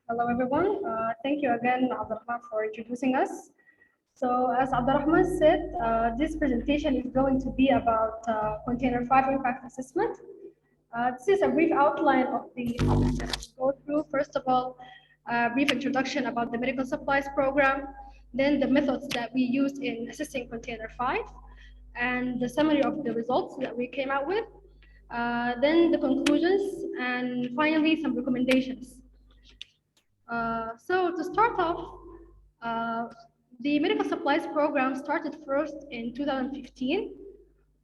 Hello, everyone. Thank you again, Abdurrahman, for introducing us. So, as Abdurrahman said, this presentation is going to be about Container 5 Impact Assessment. This is a brief outline of the topics that we'll go through. First of all, a brief introduction about the medical supplies program, then the methods that we used in assessing Container 5, and the summary of the results that we came out with, then the conclusions, and finally, some recommendations. So to start off, uh, the medical supplies program started first in 2015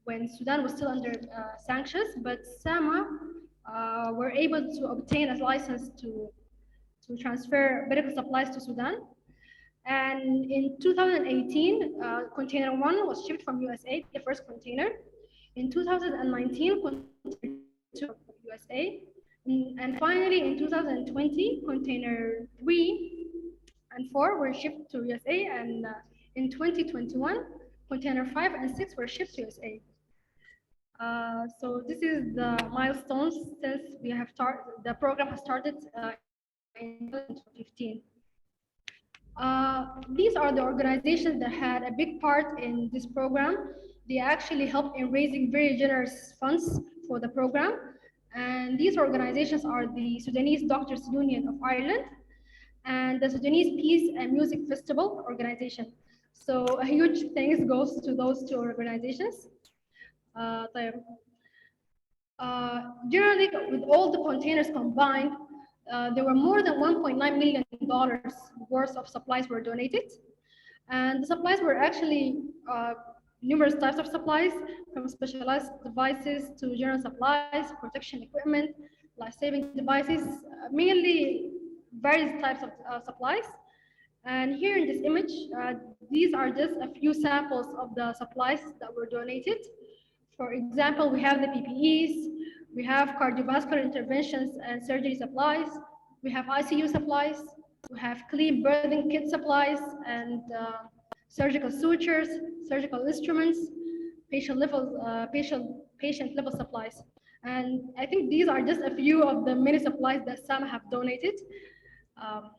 when Sudan was still under sanctions, but SAMA were able to obtain a license to transfer medical supplies to Sudan. And in 2018, container one was shipped from USA, the first container. In 2019, container two from USA. And finally, in 2020, container 3 and 4 were shipped to USA. And in 2021, container 5 and 6 were shipped to USA. So this is the milestones since we have started. The program has started in 2015. These are the organizations that had a big part in this program. They actually helped in raising very generous funds for the program. And these organizations are the Sudanese Doctors Union of Ireland and the Sudanese Peace and Music Festival organization. So a huge thanks goes to those two organizations. طيب. Generally, with all the containers combined, there were more than $1.9 million worth of supplies were donated. And the supplies were actually numerous types of supplies, from specialized devices to general supplies, protection equipment, life-saving devices, mainly various types of supplies. And here in this image, these are just a few samples of the supplies that were donated. For example, we have the PPEs, we have cardiovascular interventions and surgery supplies, we have ICU supplies, we have clean birthing kit supplies and surgical sutures, surgical instruments, patient level supplies. And I think these are just a few of the many supplies that SAMA have donated. Um,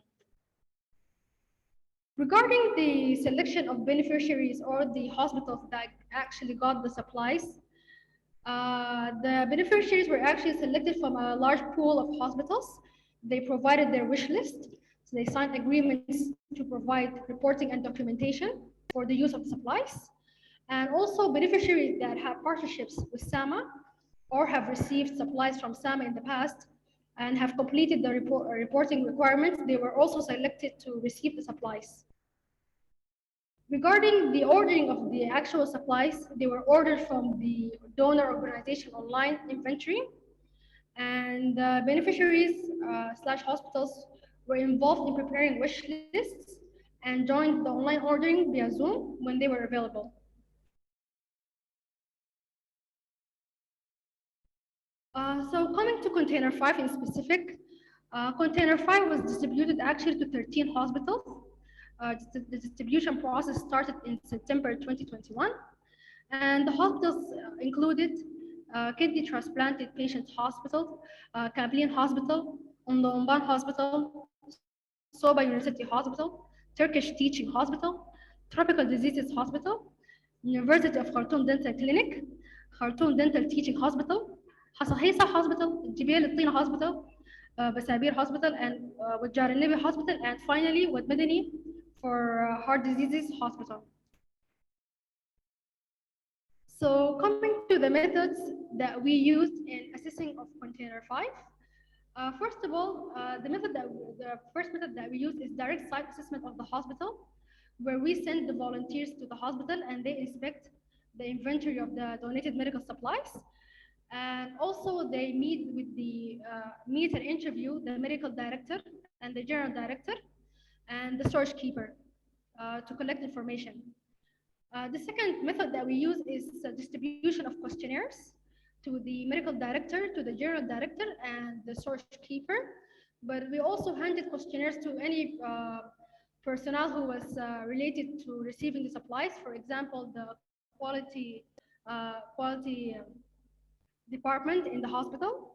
Regarding the selection of beneficiaries or the hospitals that actually got the supplies, the beneficiaries were actually selected from a large pool of hospitals. They provided their wish list. So they signed agreements to provide reporting and documentation for the use of the supplies. And also beneficiaries that have partnerships with SAMA or have received supplies from SAMA in the past and have completed the reporting requirements, they were also selected to receive the supplies. Regarding the ordering of the actual supplies, they were ordered from the donor organization online inventory, and beneficiaries slash hospitals were involved in preparing wish lists and joined the online ordering via Zoom when they were available. So coming to container 5 in specific, container 5 was distributed actually to 13 hospitals. The distribution process started in September 2021, and the hospitals included Kidney Transplanted Patients Hospital, Kablin Hospital, Umban Hospital, Soba University Hospital, Turkish Teaching Hospital, Tropical Diseases Hospital, University of Khartoum Dental Clinic, Khartoum Dental Teaching Hospital, Hasahisa Hospital, Jibel Al-Tina Hospital, Basabir Hospital, and Wajjar al-Nabi Hospital, and finally Wad Madani for Heart Diseases Hospital. So coming to the methods that we used in assessing of container 5. First of all, the first method that we use is direct site assessment of the hospital, where we send the volunteers to the hospital and they inspect the inventory of the donated medical supplies. And also they meet and interview the medical director and the general director and the storage keeper to collect information. The second method that we use is distribution of questionnaires to the medical director, to the general director, and the source keeper. But we also handed questionnaires to any personnel who was related to receiving the supplies. For example, the quality department in the hospital.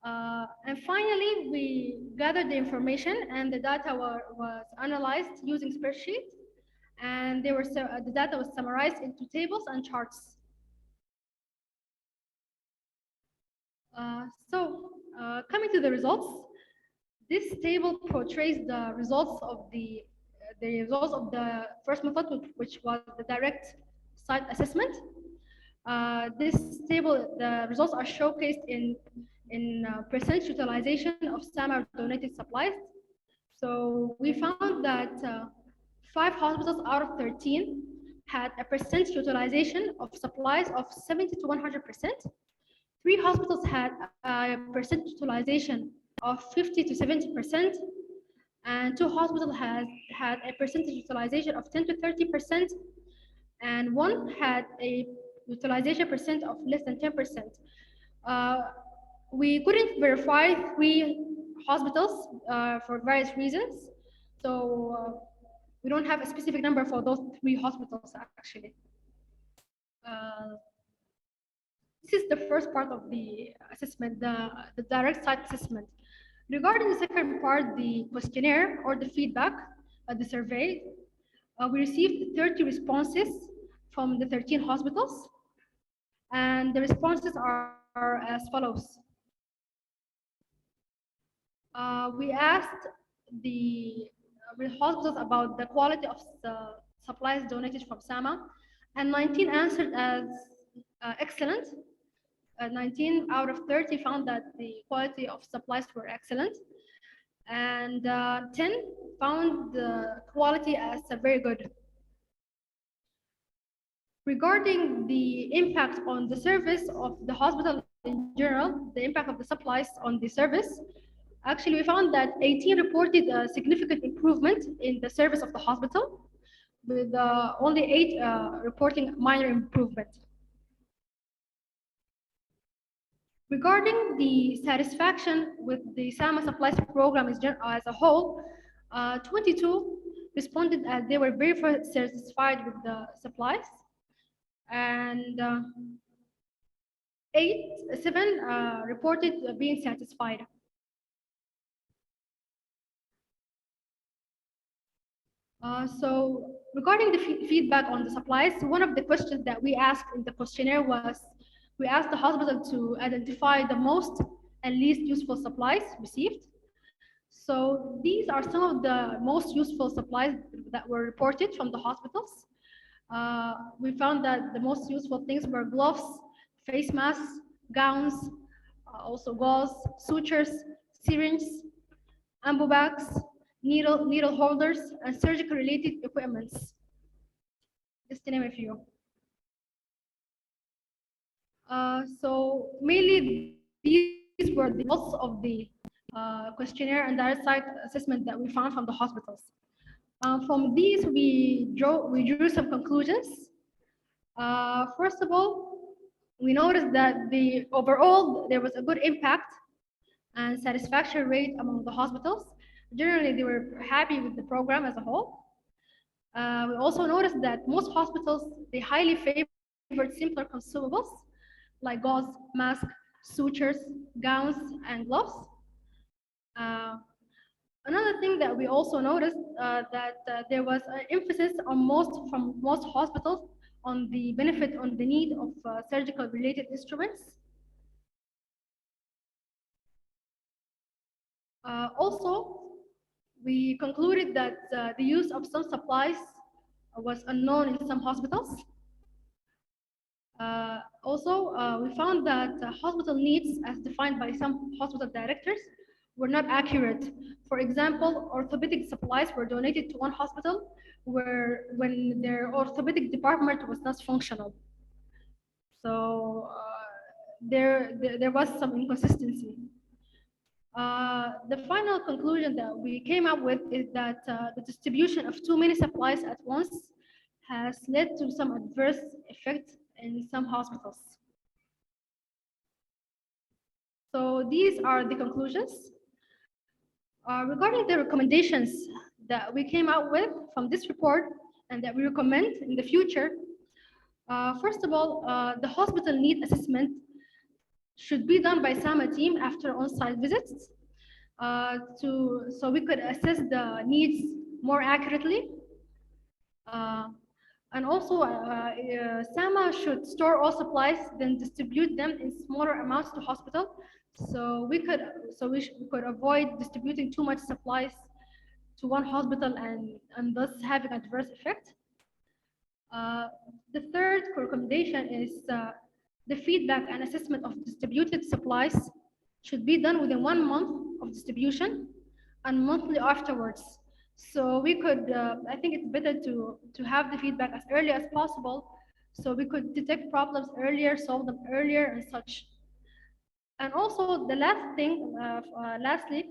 And finally, we gathered the information and the data was analyzed using spreadsheet, and the data was summarized into tables and charts. Coming to the results, this table portrays the results of the first method, which was the direct site assessment. This table, the results are showcased in percent utilization of SAMR donated supplies. So we found that 5 hospitals out of 13 had a percent utilization of supplies of 70 to 100%. 3 hospitals had a percent utilization of 50 to 70%, and 2 hospitals had a percentage utilization of 10 to 30%, and one had a utilization percent of less than 10%. We couldn't verify 3 hospitals for various reasons, so we don't have a specific number for those 3 hospitals actually. Uh, this is the first part of the assessment, the direct site assessment. Regarding the second part, the questionnaire or the feedback, the survey, we received 30 responses from the 13 hospitals, and the responses are as follows. We asked the hospitals about the quality of the supplies donated from SAMA, and 19 answered as excellent. 19 out of 30 found that the quality of supplies were excellent, and 10 found the quality as very good. Regarding the impact on the service of the hospital in general, the impact of the supplies on the service, actually we found that 18 reported a significant improvement in the service of the hospital, with only 8 reporting minor improvement. Regarding the satisfaction with the SAMA supplies program as a whole, 22 responded as they were very satisfied with the supplies, and 7 reported being satisfied. So regarding the feedback on the supplies, one of the questions that we asked in the questionnaire was, we asked the hospital to identify the most and least useful supplies received. So these are some of the most useful supplies that were reported from the hospitals. We found that the most useful things were gloves, face masks, gowns, also gauze, sutures, syringes, ambu bags, needle holders, and surgical related equipments, just to name a few. So mainly these were the results of the questionnaire and direct site assessment that we found from the hospitals. From these, we drew some conclusions. First of all, we noticed that overall there was a good impact and satisfaction rate among the hospitals. Generally, they were happy with the program as a whole. We also noticed that most hospitals, they highly favored simpler consumables like gauze, mask, sutures, gowns, and gloves. Another thing that we also noticed that there was an emphasis from most hospitals on the benefit, on the need of surgical related instruments. Also, we concluded that the use of some supplies was unknown in some hospitals. We found that hospital needs, as defined by some hospital directors, were not accurate. For example, orthopedic supplies were donated to one hospital when their orthopedic department was not functional. So there was some inconsistency. The final conclusion that we came up with is that the distribution of too many supplies at once has led to some adverse effects in some hospitals. So these are the conclusions. Regarding the recommendations that we came out with from this report and that we recommend in the future, first of all, the hospital need assessment should be done by SAMA team after on-site visits so we could assess the needs more accurately. Uh, and also, SAMA should store all supplies, then distribute them in smaller amounts to hospital. So we could avoid distributing too much supplies to one hospital and thus having adverse effect. Uh, the third recommendation is the feedback and assessment of distributed supplies should be done within 1 month of distribution and monthly afterwards. So we could, I think it's better to have the feedback as early as possible so we could detect problems earlier, solve them earlier and such. And also the last thing, lastly,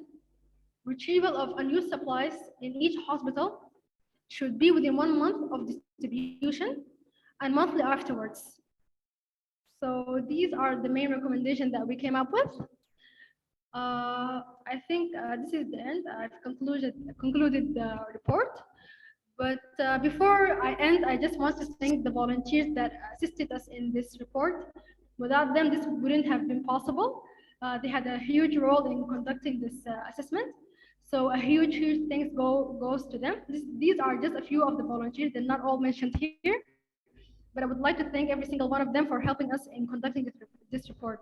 retrieval of unused supplies in each hospital should be within 1 month of distribution and monthly afterwards. So these are the main recommendations that we came up with. I think this is the end. I've concluded the report. But before I end, I just want to thank the volunteers that assisted us in this report. Without them, this wouldn't have been possible. They had a huge role in conducting this assessment. So a huge thanks goes to them. These are just a few of the volunteers. They're not all mentioned here. But I would like to thank every single one of them for helping us in conducting this report.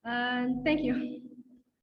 And thank you.